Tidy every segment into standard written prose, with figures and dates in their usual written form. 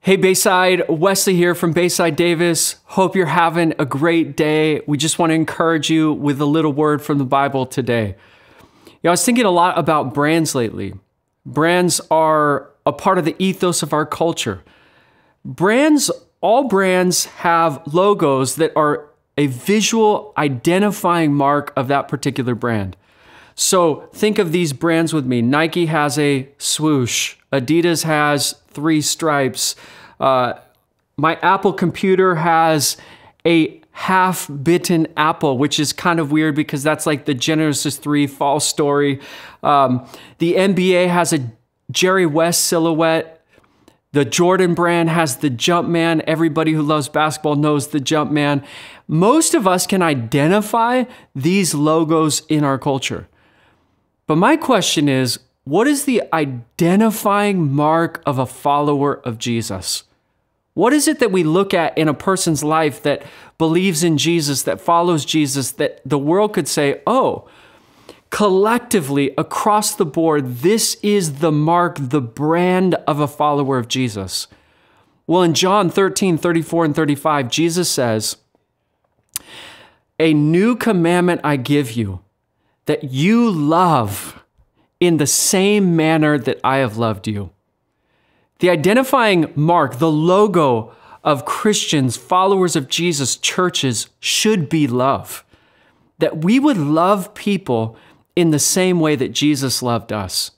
Hey Bayside, Wesley here from Bayside Davis. Hope you're having a great day. We just want to encourage you with a little word from the Bible today. I was thinking a lot about brands lately. Brands are a part of the ethos of our culture. All brands have logos that are a visual identifying mark of that particular brand. So think of these brands with me. Nike has a swoosh. Adidas has 3 stripes. My Apple computer has a half-bitten apple, which is kind of weird because that's like the Genesis 3 false story. The NBA has a Jerry West silhouette. The Jordan brand has the Jumpman. Everybody who loves basketball knows the Jumpman. Most of us can identify these logos in our culture. But my question is, what is the identifying mark of a follower of Jesus? What is it that we look at in a person's life that believes in Jesus, that follows Jesus, that the world could say, oh, collectively, across the board, this is the mark, the brand of a follower of Jesus? Well, in John 13, 34 and 35, Jesus says, "A new commandment I give you, that you love in the same manner that I have loved you." The identifying mark, the logo of Christians, followers of Jesus, churches, should be love. That we would love people in the same way that Jesus loved us.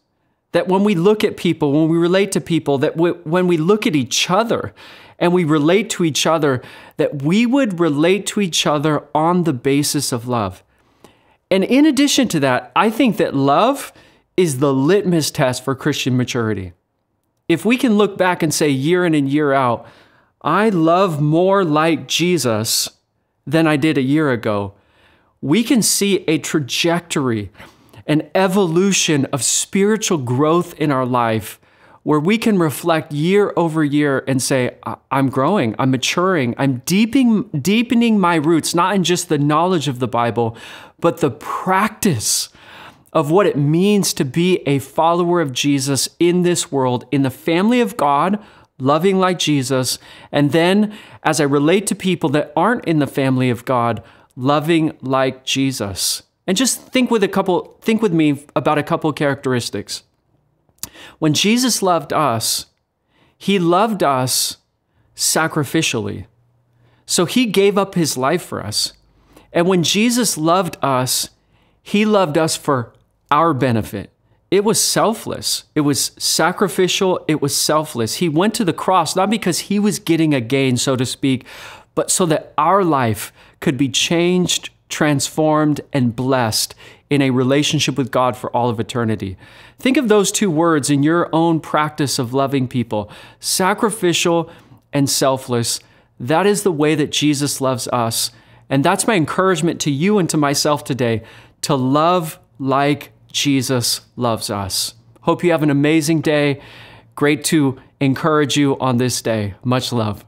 That when we look at people, when we relate to people, that when we look at each other and we relate to each other, that we would relate to each other on the basis of love. And in addition to that, I think that love is the litmus test for Christian maturity. If we can look back and say year in and year out, I love more like Jesus than I did a year ago, we can see a trajectory, an evolution of spiritual growth in our life where we can reflect year over year and say, I'm growing, I'm maturing, I'm deepening my roots, not in just the knowledge of the Bible, but the practice of what it means to be a follower of Jesus in this world, in the family of God, loving like Jesus, and then as I relate to people that aren't in the family of God, loving like Jesus. And just think with me about a couple characteristics. When Jesus loved us, he loved us sacrificially. So he gave up his life for us. And when Jesus loved us, he loved us for our benefit. It was selfless. It was sacrificial. It was selfless. He went to the cross, not because he was getting a gain, so to speak, but so that our life could be changed, transformed, and blessed in a relationship with God for all of eternity. Think of those 2 words in your own practice of loving people, sacrificial and selfless. That is the way that Jesus loves us. And that's my encouragement to you and to myself today, to love like Jesus loves us. Hope you have an amazing day. Great to encourage you on this day. Much love.